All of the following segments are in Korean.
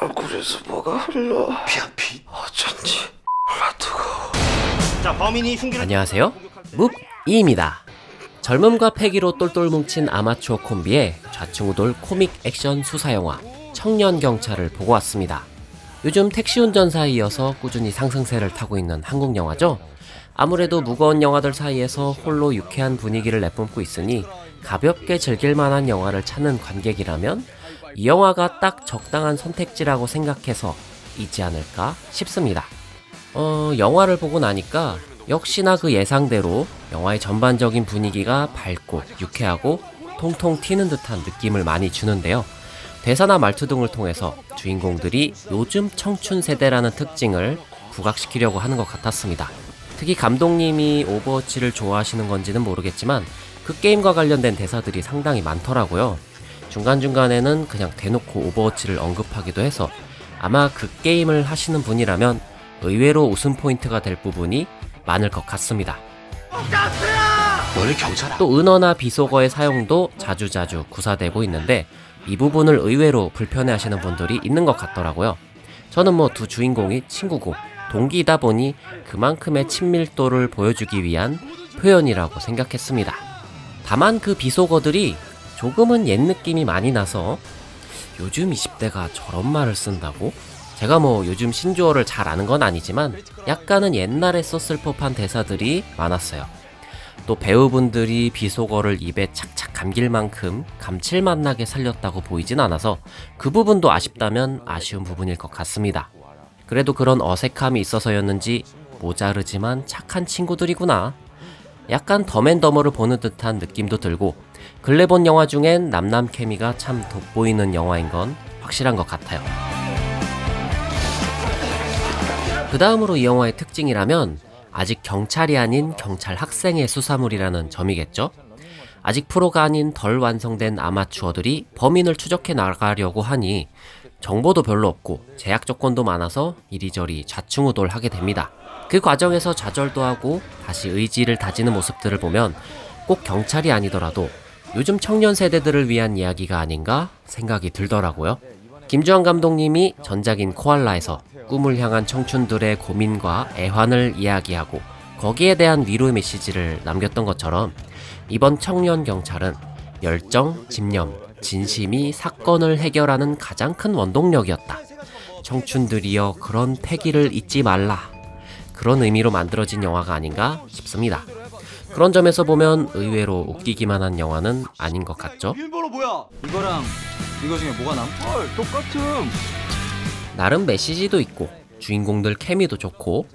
얼굴에서 뭐가 흘러. 피한피? 어쩐지 뜨거워. 자, 범인이 흉기를... 안녕하세요, 묵이입니다. 젊음과 패기로 똘똘 뭉친 아마추어 콤비의 좌충우돌 코믹 액션 수사영화 청년경찰을 보고 왔습니다. 요즘 택시운전사에 이어서 꾸준히 상승세를 타고 있는 한국영화죠. 아무래도 무거운 영화들 사이에서 홀로 유쾌한 분위기를 내뿜고 있으니 가볍게 즐길만한 영화를 찾는 관객이라면 이 영화가 딱 적당한 선택지라고 생각해서 있지 않을까 싶습니다. 영화를 보고 나니까 역시나 그 예상대로 영화의 전반적인 분위기가 밝고 유쾌하고 통통 튀는 듯한 느낌을 많이 주는데요. 대사나 말투 등을 통해서 주인공들이 요즘 청춘 세대라는 특징을 부각시키려고 하는 것 같았습니다. 특히 감독님이 오버워치를 좋아하시는 건지는 모르겠지만 그 게임과 관련된 대사들이 상당히 많더라고요. 중간중간에는 그냥 대놓고 오버워치를 언급하기도 해서 아마 그 게임을 하시는 분이라면 의외로 웃음 포인트가 될 부분이 많을 것 같습니다. 너네 경찰아? 또 은어나 비속어의 사용도 자주자주 구사되고 있는데 이 부분을 의외로 불편해하시는 분들이 있는 것 같더라고요. 저는 두 주인공이 친구고 동기이다 보니 그만큼의 친밀도를 보여주기 위한 표현이라고 생각했습니다. 다만 그 비속어들이 조금은 옛 느낌이 많이 나서 요즘 20대가 저런 말을 쓴다고? 제가 요즘 신조어를 잘 아는 건 아니지만 약간은 옛날에 썼을 법한 대사들이 많았어요. 또 배우분들이 비속어를 입에 착착 감길 만큼 감칠맛 나게 살렸다고 보이진 않아서 그 부분도 아쉽다면 아쉬운 부분일 것 같습니다. 그래도 그런 어색함이 있어서였는지 모자르지만 착한 친구들이구나. 약간 덤앤더머를 보는 듯한 느낌도 들고 근래 본 영화 중엔 남남 케미가 참 돋보이는 영화인 건 확실한 것 같아요. 그 다음으로 이 영화의 특징이라면 아직 경찰이 아닌 경찰 학생의 수사물이라는 점이겠죠. 아직 프로가 아닌 덜 완성된 아마추어들이 범인을 추적해 나가려고 하니 정보도 별로 없고 제약 조건도 많아서 이리저리 좌충우돌하게 됩니다. 그 과정에서 좌절도 하고 다시 의지를 다지는 모습들을 보면 꼭 경찰이 아니더라도 요즘 청년 세대들을 위한 이야기가 아닌가 생각이 들더라고요. 김주환 감독님이 전작인 코알라에서 꿈을 향한 청춘들의 고민과 애환을 이야기하고 거기에 대한 위로의 메시지를 남겼던 것처럼 이번 청년경찰은 열정, 집념, 진심이 사건을 해결하는 가장 큰 원동력이었다. 청춘들이여 그런 패기를 잊지 말라. 그런 의미로 만들어진 영화가 아닌가 싶습니다. 그런 점에서 보면 의외로 웃기기만 한 영화는 아닌 것 같죠? 일본어 뭐야? 이거랑 이거 중에 뭐가 남? 헐, 똑같음. 나름 메시지도 있고 주인공들 케미도 좋고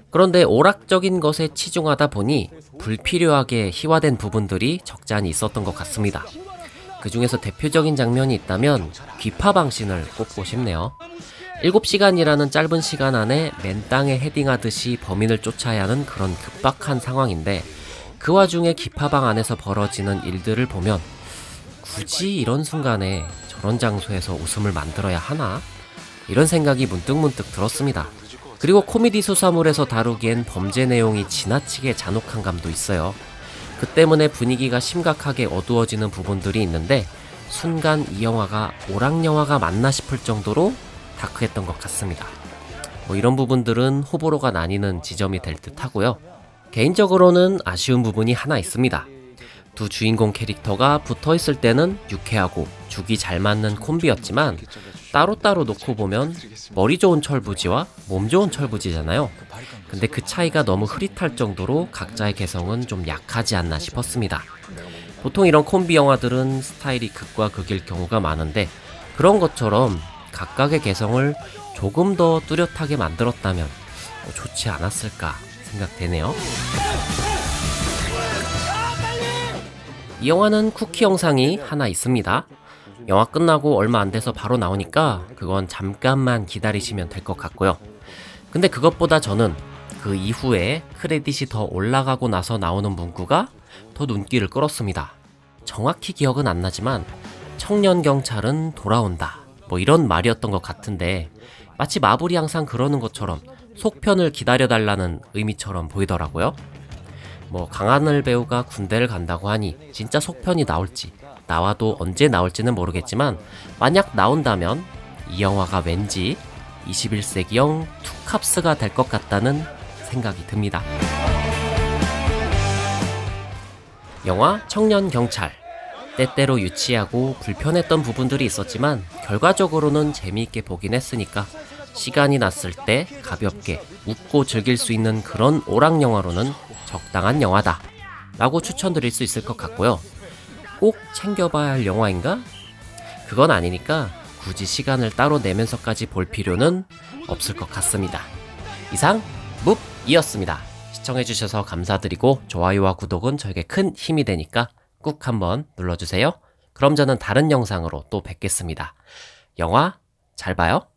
그런데 오락적인 것에 치중하다 보니 불필요하게 희화된 부분들이 적잖이 있었던 것 같습니다. 그 중에서 대표적인 장면이 있다면 귀파방신을 꼽고 싶네요. 7시간이라는 짧은 시간 안에 맨땅에 헤딩하듯이 범인을 쫓아야 하는 그런 급박한 상황인데 그 와중에 기파방 안에서 벌어지는 일들을 보면 굳이 이런 순간에 저런 장소에서 웃음을 만들어야 하나? 이런 생각이 문득문득 들었습니다. 그리고 코미디 수사물에서 다루기엔 범죄 내용이 지나치게 잔혹한 감도 있어요. 그 때문에 분위기가 심각하게 어두워지는 부분들이 있는데 순간 이 영화가 오락영화가 맞나 싶을 정도로 다크했던 것 같습니다. 이런 부분들은 호불호가 나뉘는 지점이 될 듯 하고요. 개인적으로는 아쉬운 부분이 하나 있습니다. 두 주인공 캐릭터가 붙어있을 때는 유쾌하고 죽이 잘 맞는 콤비였지만 따로따로 놓고 보면 머리 좋은 철부지와 몸 좋은 철부지잖아요. 근데 그 차이가 너무 흐릿할 정도로 각자의 개성은 좀 약하지 않나 싶었습니다. 보통 이런 콤비 영화들은 스타일이 극과 극일 경우가 많은데 그런 것처럼 각각의 개성을 조금 더 뚜렷하게 만들었다면 좋지 않았을까 생각되네요. 이 영화는 쿠키 영상이 하나 있습니다. 영화 끝나고 얼마 안 돼서 바로 나오니까 그건 잠깐만 기다리시면 될 것 같고요. 근데 그것보다 저는 그 이후에 크레딧이 더 올라가고 나서 나오는 문구가 더 눈길을 끌었습니다. 정확히 기억은 안 나지만 청년경찰은 돌아온다 이런 말이었던 것 같은데 마치 마블이 항상 그러는 것처럼 속편을 기다려달라는 의미처럼 보이더라고요. 강하늘 배우가 군대를 간다고 하니 진짜 속편이 나올지 나와도 언제 나올지는 모르겠지만 만약 나온다면 이 영화가 왠지 21세기형 투캅스가 될 것 같다는 생각이 듭니다. 영화 청년경찰. 때때로 유치하고 불편했던 부분들이 있었지만 결과적으로는 재미있게 보긴 했으니까 시간이 났을 때 가볍게 웃고 즐길 수 있는 그런 오락 영화로는 적당한 영화다 라고 추천드릴 수 있을 것 같고요. 꼭 챙겨봐야 할 영화인가? 그건 아니니까 굳이 시간을 따로 내면서까지 볼 필요는 없을 것 같습니다. 이상 묵이었습니다. 시청해주셔서 감사드리고 좋아요와 구독은 저에게 큰 힘이 되니까 꾹 한번 눌러주세요. 그럼 저는 다른 영상으로 또 뵙겠습니다. 영화 잘 봐요.